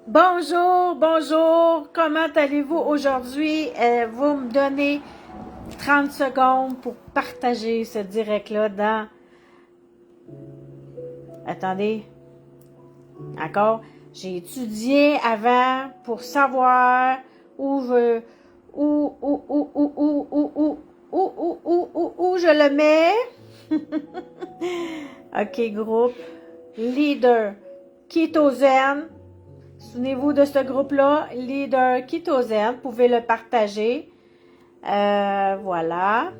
Bonjour, bonjour. Comment allez-vous aujourd'hui? Vous me donnez 30 secondes pour partager ce direct-là dans... Attendez, encore. J'ai étudié avant pour savoir où je... Où je le mets. OK, groupe. Leader. Ketogène. Souvenez-vous de ce groupe-là, Leader Ketogène, vous pouvez le partager. Voilà.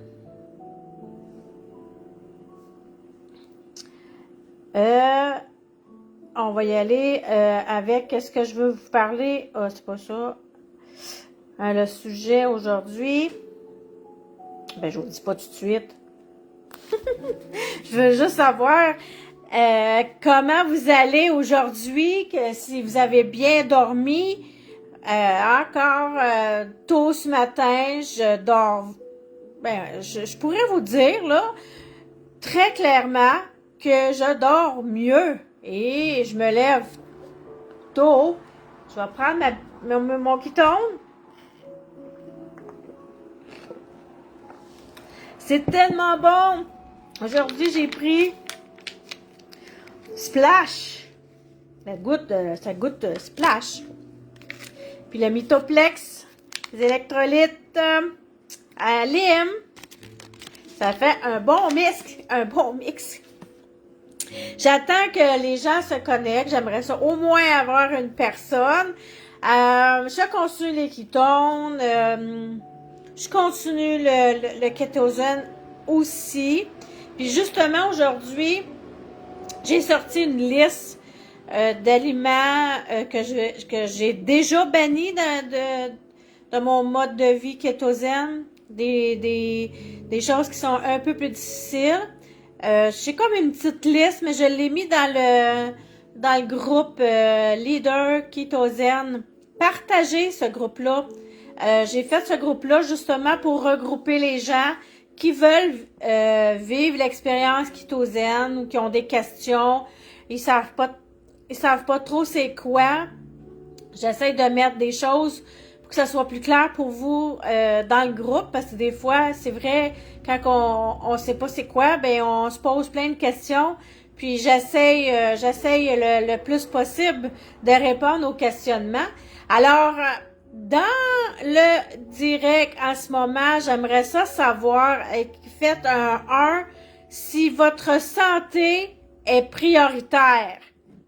On va y aller avec ce que je veux vous parler. Ah, c'est pas ça. Le sujet aujourd'hui. Ben, je vous le dis pas tout de suite. Je veux juste savoir comment vous allez aujourd'hui, que si vous avez bien dormi. Encore tôt ce matin, je dors. Ben, je pourrais vous dire là très clairement que je dors mieux et je me lève tôt. Je vais prendre mon ketone. C'est tellement bon. Aujourd'hui, j'ai pris Splash. Ça goûte Splash. Puis le Mythoplex, les électrolytes à Lim. Ça fait un bon mix. J'attends que les gens se connectent. J'aimerais ça au moins avoir une personne. Je continue les ketones. Je continue le ketogène aussi. Puis justement, aujourd'hui, j'ai sorti une liste d'aliments que j'ai déjà bannis de mon mode de vie kétosène, des choses qui sont un peu plus difficiles. J'ai comme une petite liste, mais je l'ai mis dans le groupe Leader Ketogène. Partagez ce groupe-là. J'ai fait ce groupe-là justement pour regrouper les gens qui veulent vivre l'expérience kétosène ou qui ont des questions. Ils savent pas trop c'est quoi. J'essaie de mettre des choses pour que ça soit plus clair pour vous dans le groupe, parce que des fois, c'est vrai, quand on sait pas c'est quoi, ben on se pose plein de questions. Puis j'essaye le plus possible de répondre aux questionnements. Alors, dans le direct en ce moment, j'aimerais ça savoir, faites un 1 si votre santé est prioritaire.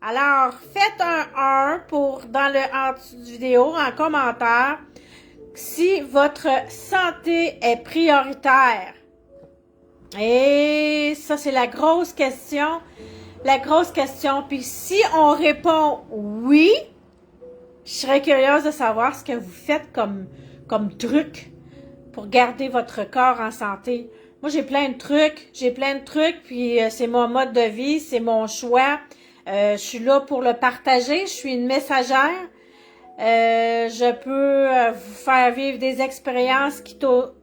Alors, faites un 1 en dessous de vidéo, en commentaire, si votre santé est prioritaire. Et ça, c'est la grosse question. Puis si on répond oui, je serais curieuse de savoir ce que vous faites comme truc pour garder votre corps en santé. Moi, j'ai plein de trucs, puis c'est mon mode de vie, c'est mon choix. Je suis là pour le partager, je suis une messagère. Je peux vous faire vivre des expériences qui tombent.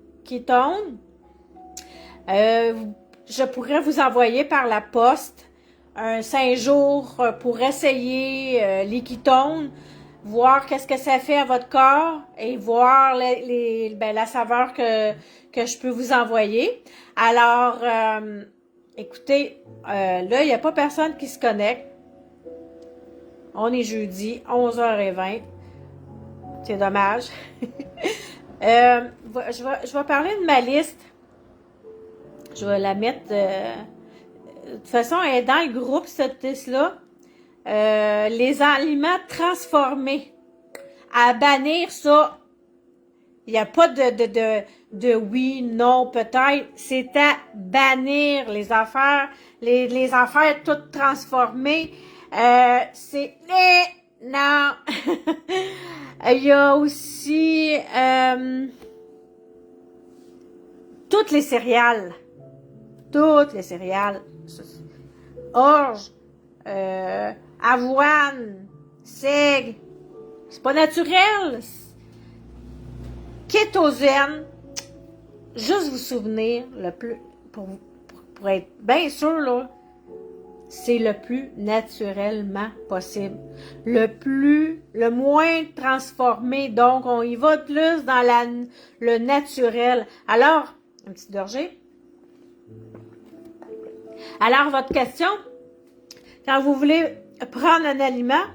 Je pourrais vous envoyer par la poste un 5 jours pour essayer les ketones, voir qu'est-ce que ça fait à votre corps et voir la saveur que je peux vous envoyer. Alors, écoutez, là, il n'y a pas personne qui se connecte. On est jeudi, 11h20. C'est dommage. Je vais parler de ma liste. Je vais la mettre... de toute façon, elle est dans le groupe, cette liste-là. Les aliments transformés. À bannir ça. Il n'y a pas de oui, non, peut-être. C'est à bannir les affaires. Les affaires toutes transformées. C'est... Non. Il y a aussi... toutes les céréales. Orge, avoine, seigle, c'est pas naturel. Kétosène, juste vous souvenir, pour être bien sûr, là, c'est le plus naturellement possible. Le moins transformé. Donc, on y va plus dans le naturel. Alors, un petit gorgée. Alors, votre question, quand vous voulez prendre un aliment,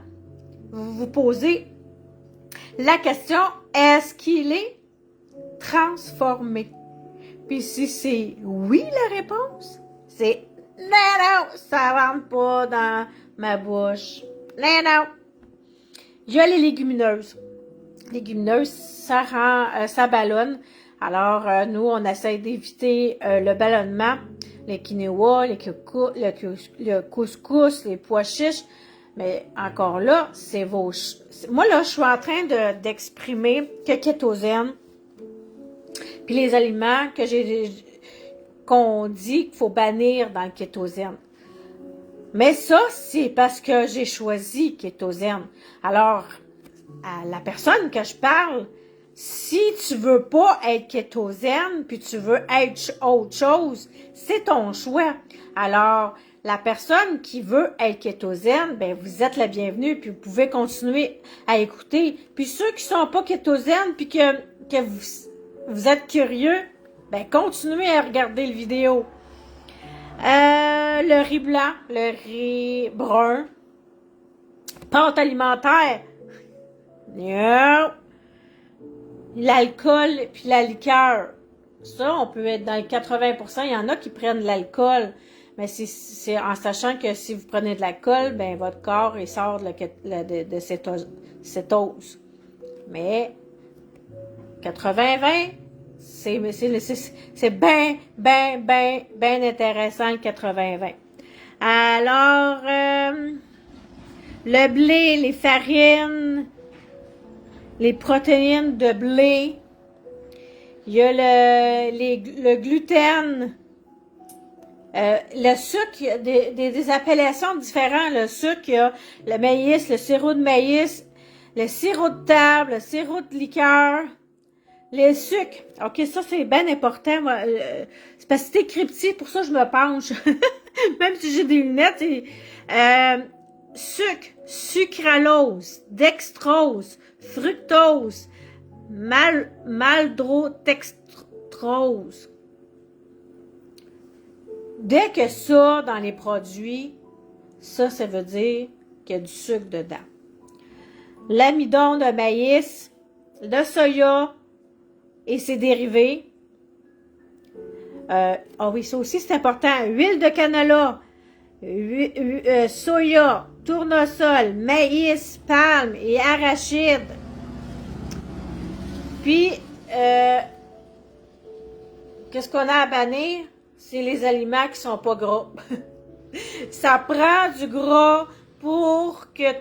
vous vous posez la question, est-ce qu'il est transformé? Puis si c'est oui la réponse, c'est non, ça rentre pas dans ma bouche. Non. Il y a les légumineuses. Légumineuses, ça ballonne. Alors, nous, on essaie d'éviter le ballonnement, les quinoa, le couscous, les pois chiches. Mais encore là, c'est vos... Moi, là, je suis en train d'exprimer que kétosène, puis les aliments qu'on dit qu'il faut bannir dans le kétosène. Mais ça, c'est parce que j'ai choisi kétosène. Alors, à la personne que je parle, si tu veux pas être kétosène, puis tu veux être autre chose, c'est ton choix. Alors, la personne qui veut être kétosène, ben vous êtes la bienvenue, puis vous pouvez continuer à écouter. Puis ceux qui sont pas kétosènes, puis que vous êtes curieux, ben continuez à regarder la vidéo. Le riz blanc, le riz brun, pâte alimentaire, non. L'alcool puis la liqueur, ça, on peut être dans le 80%. Il y en a qui prennent de l'alcool, mais c'est en sachant que si vous prenez de l'alcool, ben votre corps il sort de cétose. Mais 80-20, c'est bien intéressant le 80-20. Alors, le blé, les farines, les protéines de blé, il y a le gluten, le sucre, il y a des appellations différentes. Le sucre, il y a le maïs, le sirop de maïs, le sirop de table, le sirop de liqueur, les sucres. OK, ça, c'est bien important. Moi, c'est parce que c'est écrit petit, pour ça je me penche. Même si j'ai des lunettes. Sucre, sucralose, dextrose, fructose, maldrodextrose. Dès que ça, dans les produits, ça veut dire qu'il y a du sucre dedans. L'amidon de maïs, le soya et ses dérivés. Oui, ça aussi c'est important. Huile de canola, soya, tournesol, maïs, palme et arachide. Puis, qu'est-ce qu'on a à bannir? C'est les aliments qui sont pas gras. Ça prend du gras pour que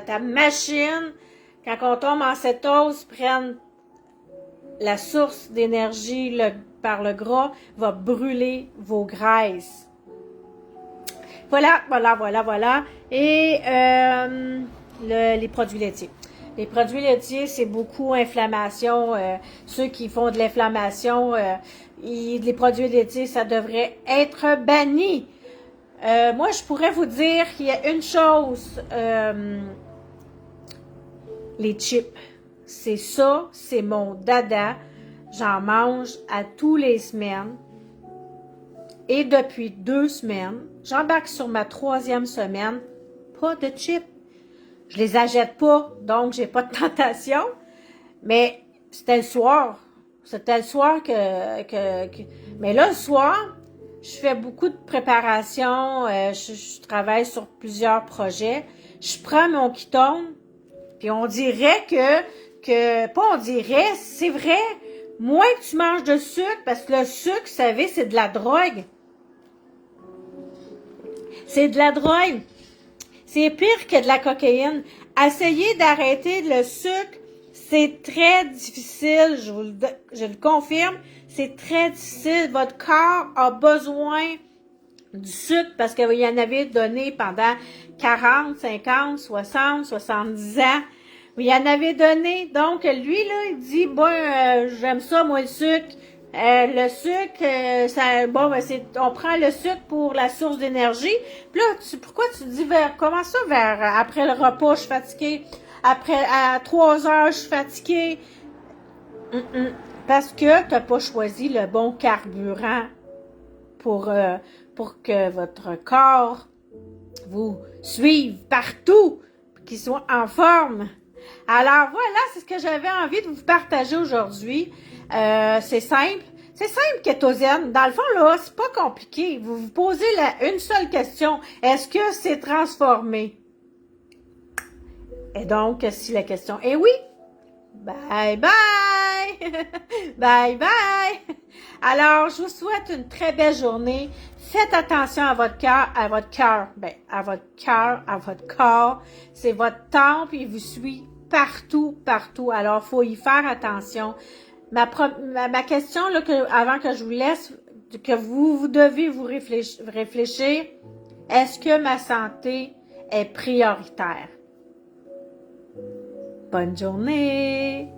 ta machine, quand on tombe en cétose, prenne la source d'énergie par le gras, va brûler vos graisses. Voilà. Et les produits laitiers. Les produits laitiers, c'est beaucoup inflammation. Ceux qui font de l'inflammation, les produits laitiers, ça devrait être banni. Moi, je pourrais vous dire qu'il y a une chose, les chips. C'est mon dada. J'en mange à tous les semaines. Et depuis 2 semaines, j'embarque sur ma 3e semaine, pas de chips. Je les achète pas, donc j'ai pas de tentation. Mais c'était le soir. Mais là, le soir, je fais beaucoup de préparation. Je travaille sur plusieurs projets. Je prends mon ketone, puis on dirait c'est vrai, moins que tu manges de sucre, parce que le sucre, vous savez, c'est de la drogue. C'est de la drogue. C'est pire que de la cocaïne. Essayez d'arrêter le sucre, c'est très difficile, je le confirme, c'est très difficile. Votre corps a besoin du sucre parce qu'il y en avait donné pendant 40, 50, 60, 70 ans. Il y en avait donné. Donc, lui, là, il dit, j'aime ça, moi, le sucre. Le sucre, on prend le sucre pour la source d'énergie. Puis là, pourquoi tu dis comment ça après le repas, je suis fatiguée, à 3 heures, je suis fatiguée? Parce que tu n'as pas choisi le bon carburant pour que votre corps vous suive partout, qu'il soit en forme. Alors voilà, c'est ce que j'avais envie de vous partager aujourd'hui. C'est simple. C'est simple, kétosienne. Dans le fond, là, c'est pas compliqué. Vous vous posez une seule question. Est-ce que c'est transformé? Et donc, si la question est oui, bye bye! Bye bye! Alors, je vous souhaite une très belle journée. Faites attention à votre cœur, à votre corps. C'est votre temple, il vous suit partout, partout. Alors, il faut y faire attention. Ma question, là, avant que je vous laisse, que vous devez vous réfléchir, est-ce que ma santé est prioritaire? Bonne journée!